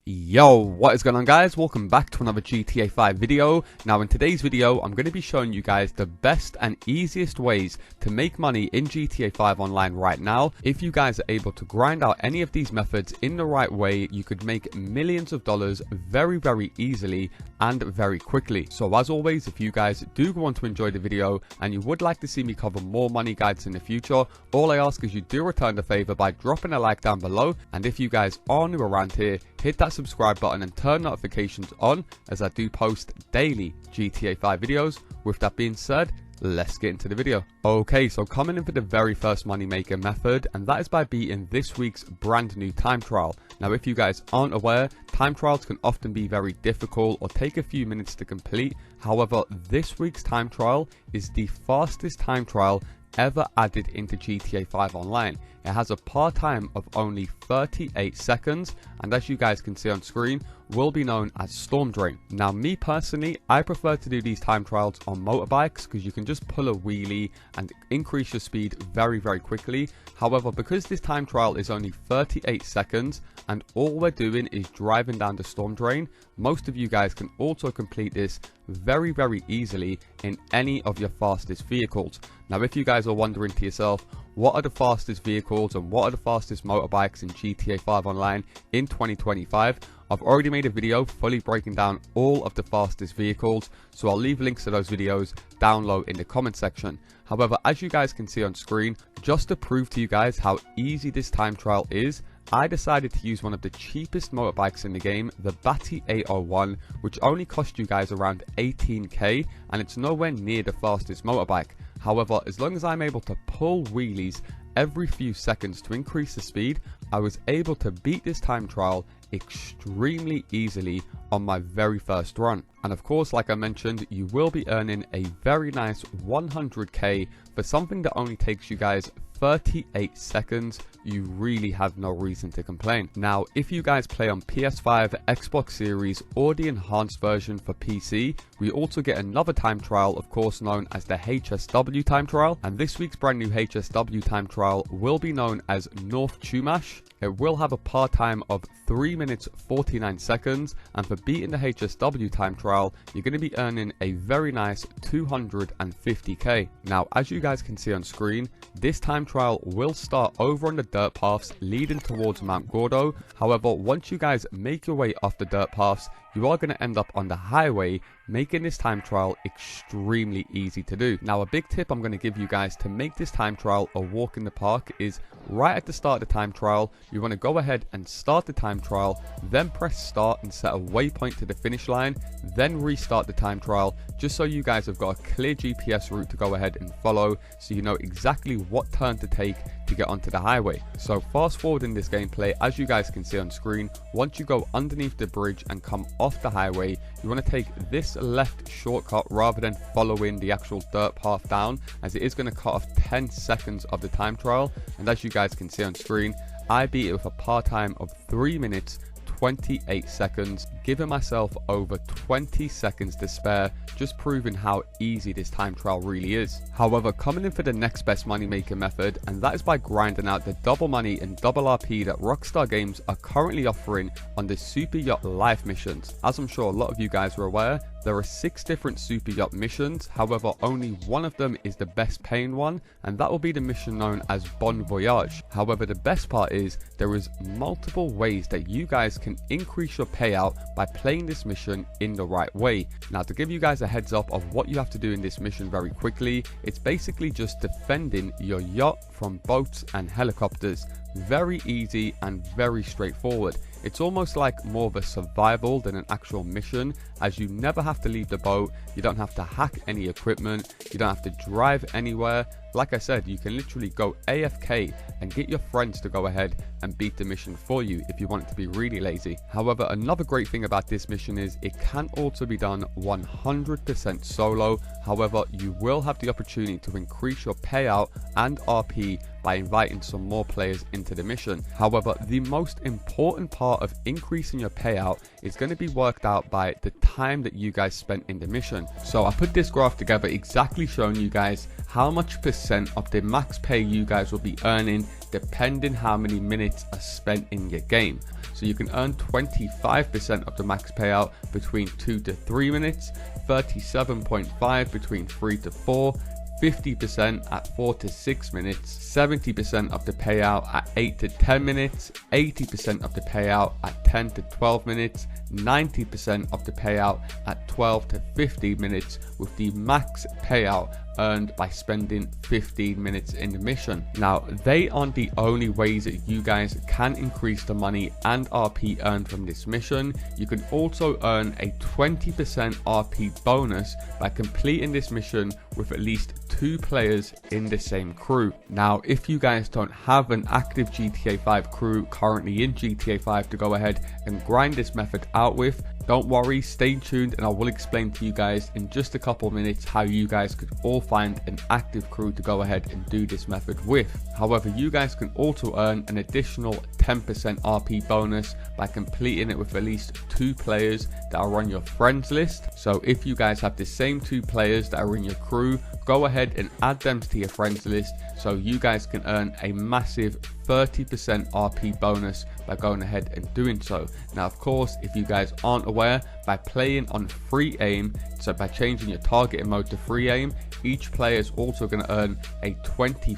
Yo, what is going on guys? Welcome back to another GTA 5 video. Now in today's video, I'm going to be showing you guys the best and easiest ways to make money in GTA 5 online right now. If you guys are able to grind out any of these methods in the right way, you could make millions of dollars very easily and very quickly. So as always, if you guys do want to enjoy the video and you would like to see me cover more money guides in the future, all I ask is you do return the favor by dropping a like down below. And if you guys are new around here, hit that subscribe button and turn notifications on, as I do post daily GTA 5 videos. With that being said, let's get into the video. Okay, so coming in for the very first money maker method, and that is by beating this week's brand new time trial. Now if you guys aren't aware, time trials can often be very difficult or take a few minutes to complete. However, this week's time trial is the fastest time trial ever added into GTA 5 online. It has a par time of only 38 seconds, and as you guys can see on screen, will be known as Storm Drain. Now me personally, I prefer to do these time trials on motorbikes because you can just pull a wheelie and increase your speed very quickly. However, because this time trial is only 38 seconds and all we're doing is driving down the Storm Drain, most of you guys can also complete this very easily in any of your fastest vehicles. Now if you guys are wondering to yourself, what are the fastest vehicles and what are the fastest motorbikes in GTA 5 online in 2025? I've already made a video fully breaking down all of the fastest vehicles, so I'll leave links to those videos down low in the comment section. However, as you guys can see on screen, just to prove to you guys how easy this time trial is, I decided to use one of the cheapest motorbikes in the game, the Batty 801, which only cost you guys around 18k, and it's nowhere near the fastest motorbike. However, as long as I'm able to pull wheelies every few seconds to increase the speed, I was able to beat this time trial extremely easily on my very first run. And of course, like I mentioned, you will be earning a very nice 100k for something that only takes you guys 38 seconds. You really have no reason to complain. Now if you guys play on PS5, Xbox Series or the enhanced version for PC, we also get another time trial, of course known as the HSW Time Trial, and this week's brand new HSW Time Trial will be known as North Chumash. It will have a par time of 3 minutes 49 seconds, and for beating the HSW time trial, you're going to be earning a very nice 250k. Now as you guys can see on screen, this time trial will start over on the dirt paths leading towards Mount Gordo. However, once you guys make your way off the dirt paths, you are going to end up on the highway, making this time trial extremely easy to do. Now a big tip I'm going to give you guys to make this time trial a walk in the park is right at the start of the time trial, you want to go ahead and start the time trial, then press start and set a waypoint to the finish line, then restart the time trial, just so you guys have got a clear GPS route to go ahead and follow, so you know exactly what turn to take to get onto the highway. So fast forward in this gameplay, as you guys can see on screen, once you go underneath the bridge and come off the highway, you want to take this left shortcut rather than following the actual dirt path down, as it is going to cut off 10 seconds of the time trial. And as you guys can see on screen, I beat it with a par time of 3 minutes 28 seconds, giving myself over 20 seconds to spare, just proving how easy this time trial really is. However, coming in for the next best money maker method, and that is by grinding out the double money and double RP that Rockstar Games are currently offering on the Super Yacht live missions. As I'm sure a lot of you guys are aware, there are 6 different Super Yacht missions. However, only one of them is the best paying one, and that will be the mission known as Voyage. However, the best part is there is multiple ways that you guys can increase your payout by playing this mission in the right way. Now to give you guys a heads up of what you have to do in this mission very quickly, it's basically just defending your yacht from boats and helicopters. Very easy and very straightforward. It's almost like more of a survival than an actual mission, as you never have to leave the boat, you don't have to hack any equipment, you don't have to drive anywhere. Like I said, you can literally go AFK and get your friends to go ahead and beat the mission for you if you want it to be really lazy. However, another great thing about this mission is it can also be done 100% solo. However, you will have the opportunity to increase your payout and RP by inviting some more players into the mission. However, the most important part of increasing your payout is going to be worked out by the time that you guys spent in the mission. So I put this graph together exactly showing you guys how much percent of the max pay you guys will be earning depending how many minutes are spent in your game. So you can earn 25% of the max payout between 2 to 3 minutes, 37.5% between 3 to 4, 50% at 4 to 6 minutes, 70% of the payout at 8 to 10 minutes, 80% of the payout at 10 to 12 minutes, 90% of the payout at 12 to 15 minutes, with the max payout earned by spending 15 minutes in the mission. Now, they aren't the only ways that you guys can increase the money and RP earned from this mission. You can also earn a 20% RP bonus by completing this mission with at least 2 players in the same crew. Now, if you guys don't have an active GTA 5 crew currently in GTA 5 to go ahead and grind this method out with, don't worry, stay tuned and I will explain to you guys in just a couple minutes how you guys could all find an active crew to go ahead and do this method with. However, you guys can also earn an additional 10% RP bonus by completing it with at least 2 players that are on your friends list. So if you guys have the same 2 players that are in your crew, go ahead and add them to your friends list so you guys can earn a massive 30% RP bonus by going ahead and doing so. Now, of course, if you guys aren't aware, by playing on free aim, so by changing your targeting mode to free aim, each player is also going to earn a 25%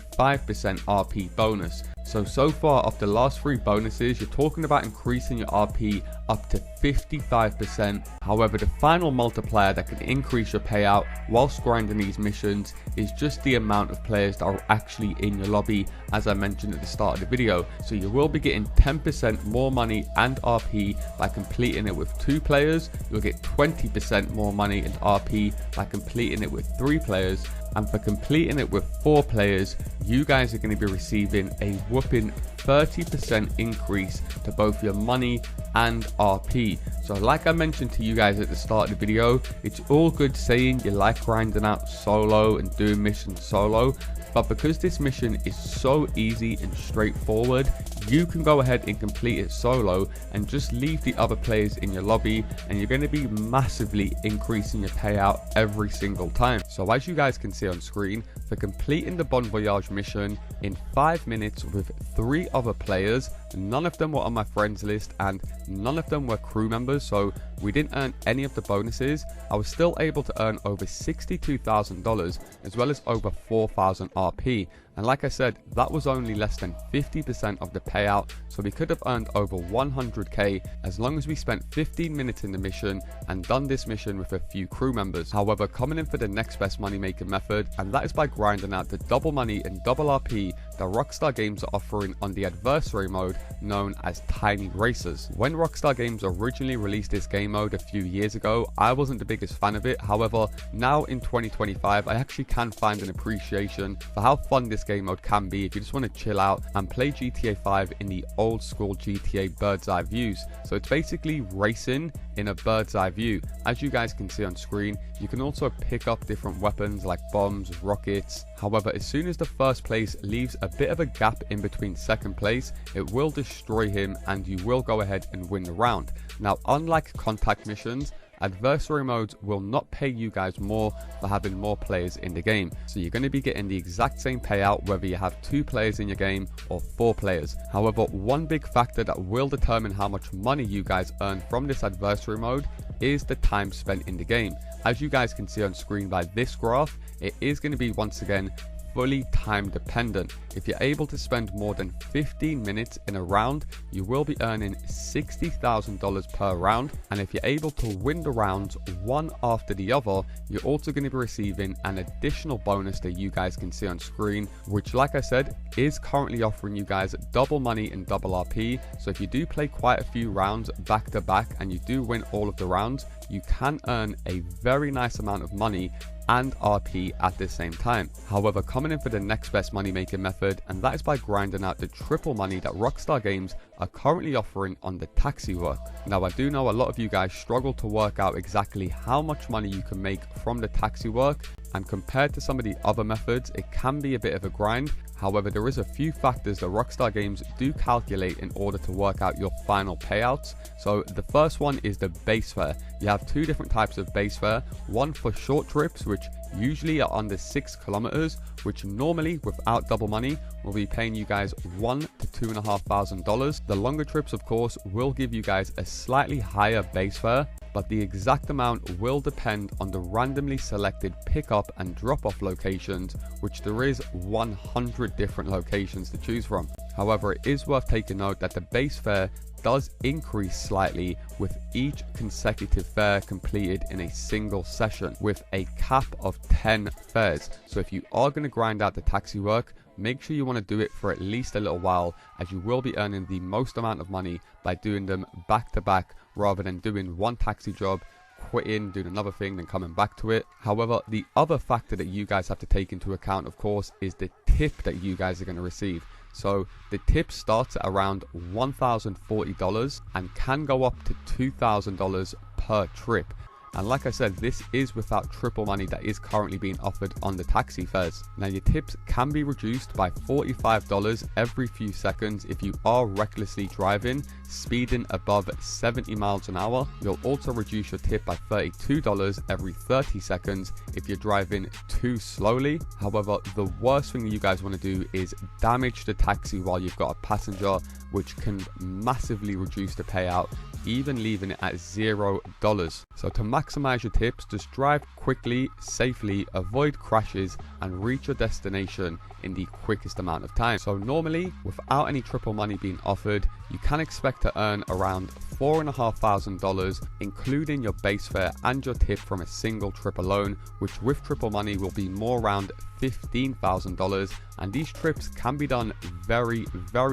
RP bonus. So far of the last 3 bonuses, you're talking about increasing your RP up to 55%. However, the final multiplier that can increase your payout whilst grinding these missions is just the amount of players that are actually in your lobby, as I mentioned at the start of the video. So you will be getting 10% more money and RP by completing it with 2 players. You'll get 20% more money and RP by completing it with 3 players. And for completing it with 4 players, you guys are going to be receiving a whopping 30% increase to both your money and RP. So like I mentioned to you guys at the start of the video, it's all good saying you like grinding out solo and doing missions solo, but because this mission is so easy and straightforward, you can go ahead and complete it solo and just leave the other players in your lobby, and you're going to be massively increasing your payout every single time. So as you guys can see on screen, for completing the Bon Voyage mission in 5 minutes with 3 other players, none of them were on my friends list and none of them were crew members, so we didn't earn any of the bonuses, I was still able to earn over $62,000 as well as over 4,000 RP. And like I said, that was only less than 50% of the payout, so we could have earned over 100k as long as we spent 15 minutes in the mission and done this mission with a few crew members. However, coming in for the next best money making method, and that is by grinding out the double money and double RP that Rockstar Games are offering on the adversary mode known as Tiny Racers. When Rockstar Games originally released this game mode a few years ago, I wasn't the biggest fan of it. However, now in 2025, I actually can find an appreciation for how fun this game mode can be if you just want to chill out and play GTA 5 in the old school GTA bird's eye views. So it's basically racing in a bird's eye view. As you guys can see on screen, you can also pick up different weapons like bombs, rockets. However, as soon as the first place leaves a bit of a gap in between second place, it will destroy him and you will go ahead and win the round. Now, unlike contact missions, adversary modes will not pay you guys more for having more players in the game. So you're going to be getting the exact same payout whether you have 2 players in your game or 4 players. However, one big factor that will determine how much money you guys earn from this adversary mode is the time spent in the game. As you guys can see on screen by this graph, it is going to be once again fully time dependent. If you're able to spend more than 15 minutes in a round, you will be earning $60,000 per round, and if you're able to win the rounds one after the other, you're also going to be receiving an additional bonus that you guys can see on screen, which like I said is currently offering you guys double money and double RP. So if you do play quite a few rounds back to back and you do win all of the rounds, you can earn a very nice amount of money and RP at the same time. However, coming in for the next best money making method, and that is by grinding out the triple money that Rockstar Games are currently offering on the taxi work. Now I do know a lot of you guys struggle to work out exactly how much money you can make from the taxi work, and compared to some of the other methods it can be a bit of a grind. However, there is a few factors that Rockstar Games do calculate in order to work out your final payouts. So the first one is the base fare. You have two different types of base fare, one for short trips which usually are under 6 kilometers, which normally without double money will be paying you guys $1,000 to $2,500. The longer trips of course will give you guys a slightly higher base fare, but the exact amount will depend on the randomly selected pickup and drop-off locations, which there is 100 different locations to choose from. However, it is worth taking note that the base fare does increase slightly with each consecutive fare completed in a single session, with a cap of 10 fares. So if you are going to grind out the taxi work, make sure you want to do it for at least a little while, as you will be earning the most amount of money by doing them back to back rather than doing one taxi job, quitting, doing another thing, then coming back to it. However, the other factor that you guys have to take into account of course is the tip that you guys are going to receive. So the tip starts at around $1,040 and can go up to $2,000 per trip. And like I said, this is without triple money that is currently being offered on the taxi fares. Now your tips can be reduced by $45 every few seconds if you are recklessly driving, speeding above 70 miles an hour. You'll also reduce your tip by $32 every 30 seconds if you're driving too slowly. However, the worst thing you guys want to do is damage the taxi while you've got a passenger, which can massively reduce the payout, even leaving it at $0. So to maximize your tips, just drive quickly, safely, avoid crashes, and reach your destination in the quickest amount of time. So normally, without any triple money being offered, you can expect to earn around $4,500, including your base fare and your tip from a single trip alone, which with triple money will be more around $15,000. And these trips can be done very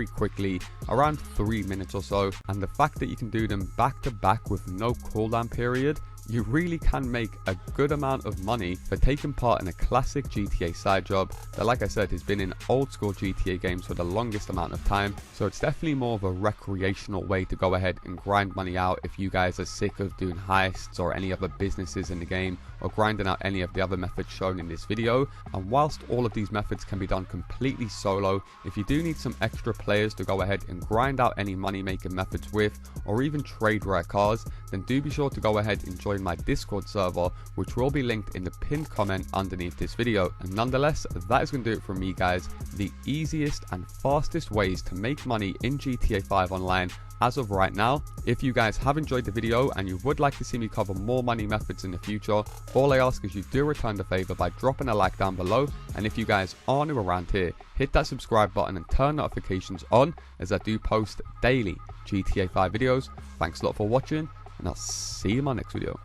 quickly, around 3 minutes or so. And the fact that you can do them back to back with no cooldown period, you really can make a good amount of money for taking part in a classic GTA side job that, like I said, has been in old school GTA games for the longest amount of time. So it's definitely more of a recreational way to go ahead and grind money out if you guys are sick of doing heists or any other businesses in the game, or grinding out any of the other methods shown in this video. And whilst all of these methods can be done completely solo, if you do need some extra players to go ahead and grind out any money making methods with, or even trade rare cars, then do be sure to go ahead and join my Discord server, which will be linked in the pinned comment underneath this video. And nonetheless, that is going to do it from me guys. The easiest and fastest ways to make money in GTA 5 online as of right now. If you guys have enjoyed the video and you would like to see me cover more money methods in the future, all I ask is you do return the favor by dropping a like down below. And if you guys are new around here, hit that subscribe button and turn notifications on, as I do post daily GTA 5 videos. Thanks a lot for watching, and I'll see you in my next video.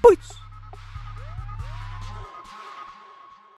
Peace!